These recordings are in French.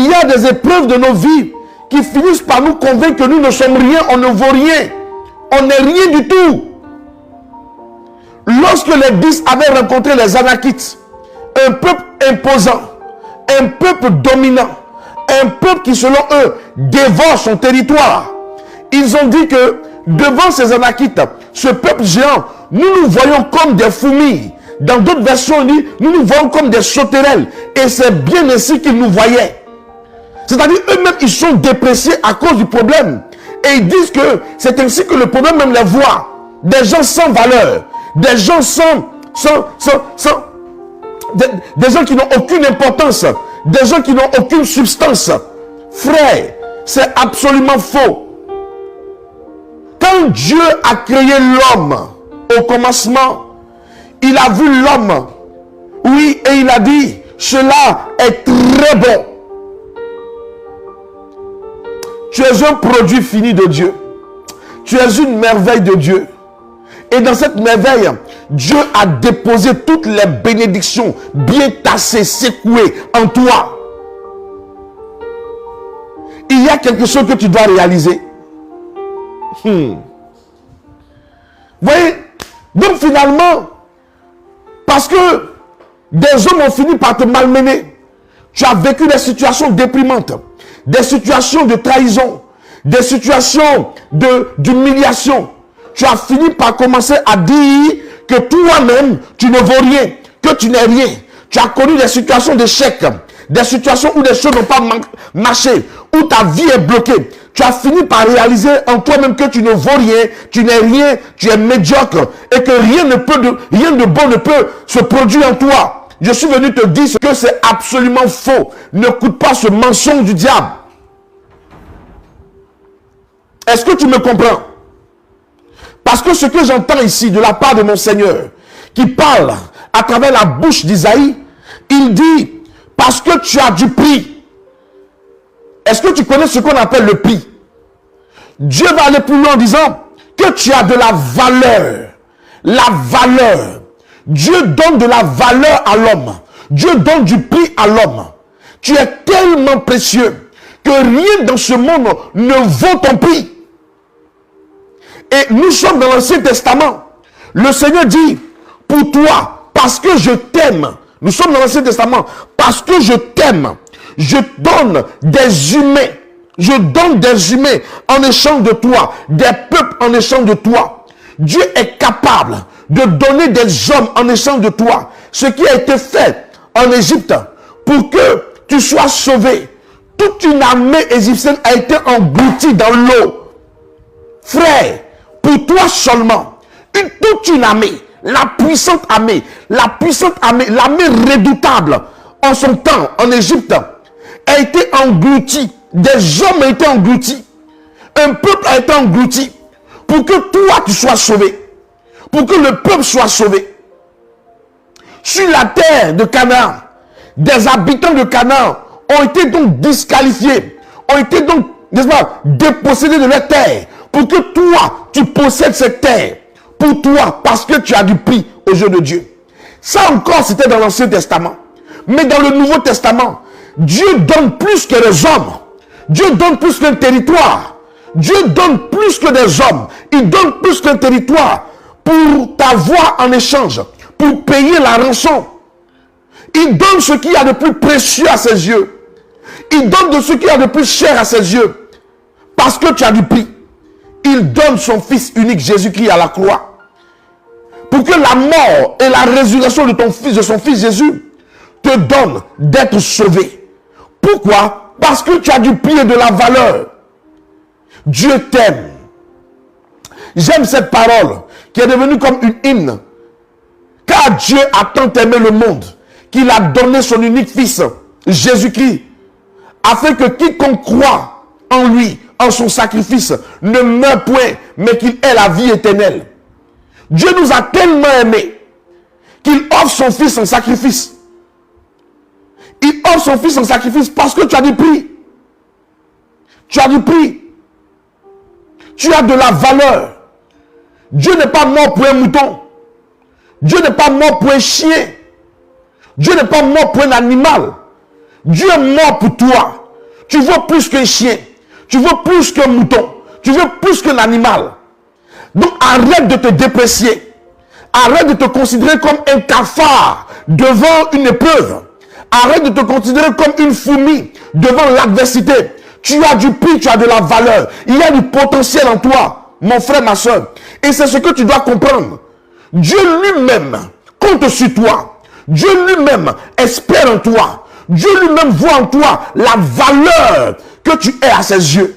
il y a des épreuves de nos vies qui finissent par nous convaincre que nous ne sommes rien, on ne vaut rien. On n'est rien du tout. Lorsque les 10 avaient rencontré les Anakites, un peuple imposant, un peuple dominant, un peuple qui selon eux dévore son territoire, ils ont dit que devant ces Anakites, ce peuple géant, nous nous voyons comme des fourmis. Dans d'autres versions, on dit, nous nous voyons comme des sauterelles. Et c'est bien ainsi qu'ils nous voyaient. C'est-à-dire, eux-mêmes, ils sont dépréciés à cause du problème. Et ils disent que c'est ainsi que le problème même les voit. Des gens sans valeur. Des gens des gens qui n'ont aucune importance. Des gens qui n'ont aucune substance. Frère, c'est absolument faux. Quand Dieu a créé l'homme au commencement, il a vu l'homme. Oui, et il a dit, cela est très bon. Tu es un produit fini de Dieu. Tu es une merveille de Dieu. Et dans cette merveille, Dieu a déposé toutes les bénédictions bien tassées, secouées en toi. Il y a quelque chose que tu dois réaliser. Vous voyez? Donc finalement, parce que des hommes ont fini par te malmener, tu as vécu des situations déprimantes, des situations de trahison, des situations d'humiliation. Tu as fini par commencer à dire que toi-même, tu ne vaux rien, que tu n'es rien. Tu as connu des situations d'échec, des situations où des choses n'ont pas marché, où ta vie est bloquée. Tu as fini par réaliser en toi-même que tu ne vaux rien, tu n'es rien, tu es médiocre et que rien de bon ne peut se produire en toi. Je suis venu te dire que c'est absolument faux. N'écoute pas ce mensonge du diable. Est-ce que tu me comprends? Parce que ce que j'entends ici de la part de mon Seigneur, qui parle à travers la bouche d'Isaïe, il dit, parce que tu as du prix. Est-ce que tu connais ce qu'on appelle le prix? Dieu va aller plus loin en disant que tu as de la valeur. La valeur. Dieu donne de la valeur à l'homme. Dieu donne du prix à l'homme. Tu es tellement précieux que rien dans ce monde ne vaut ton prix. Et nous sommes dans l'Ancien Testament. Le Seigneur dit, pour toi, parce que je t'aime. Nous sommes dans l'Ancien Testament. Parce que je t'aime, je donne des humains. Je donne des humains en échange de toi. Des peuples en échange de toi. Dieu est capable de donner des hommes en échange de toi. Ce qui a été fait en Égypte pour que tu sois sauvé. Toute une armée égyptienne a été engloutie dans l'eau. Frère, pour toi seulement, toute une armée, l'armée redoutable en son temps, en Égypte, a été engloutie. Des hommes ont été engloutis. Un peuple a été englouti. Pour que toi, tu sois sauvé. Pour que le peuple soit sauvé. Sur la terre de Canaan, des habitants de Canaan ont été donc disqualifiés. Ont été donc, n'est-ce pas, dépossédés de leur terre. Pour que toi, tu possèdes cette terre. Pour toi, parce que tu as du prix aux yeux de Dieu. Ça encore, c'était dans l'Ancien Testament. Mais dans le Nouveau Testament, Dieu donne plus que les hommes. Dieu donne plus qu'un territoire. Dieu donne plus que des hommes. Il donne plus qu'un territoire pour t'avoir en échange, pour payer la rançon. Il donne ce qu'il y a de plus précieux à ses yeux. Il donne de ce qu'il y a de plus cher à ses yeux. Parce que tu as du prix. Il donne son Fils unique, Jésus-Christ, à la croix. Pour que la mort et la résurrection de son Fils Jésus te donnent d'être sauvé. Pourquoi? Parce que tu as du prix et de la valeur. Dieu t'aime. J'aime cette parole qui est devenue comme une hymne. Car Dieu a tant aimé le monde qu'il a donné son unique Fils, Jésus-Christ, afin que quiconque croit en lui, en son sacrifice, ne meure point, mais qu'il ait la vie éternelle. Dieu nous a tellement aimés qu'il offre son Fils en sacrifice. Il offre son Fils en sacrifice parce que tu as du prix. Tu as du prix. Tu as de la valeur. Dieu n'est pas mort pour un mouton. Dieu n'est pas mort pour un chien. Dieu n'est pas mort pour un animal. Dieu est mort pour toi. Tu vaux plus qu'un chien. Tu vaux plus qu'un mouton. Tu vaux plus qu'un animal. Donc arrête de te déprécier. Arrête de te considérer comme un cafard devant une épreuve. Arrête de te considérer comme une fourmi devant l'adversité. Tu as du prix, tu as de la valeur. Il y a du potentiel en toi, mon frère, ma soeur. Et c'est ce que tu dois comprendre. Dieu lui-même compte sur toi. Dieu lui-même espère en toi. Dieu lui-même voit en toi la valeur que tu es à ses yeux.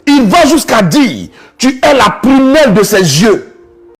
Il va jusqu'à dire, tu es la prunelle de ses yeux.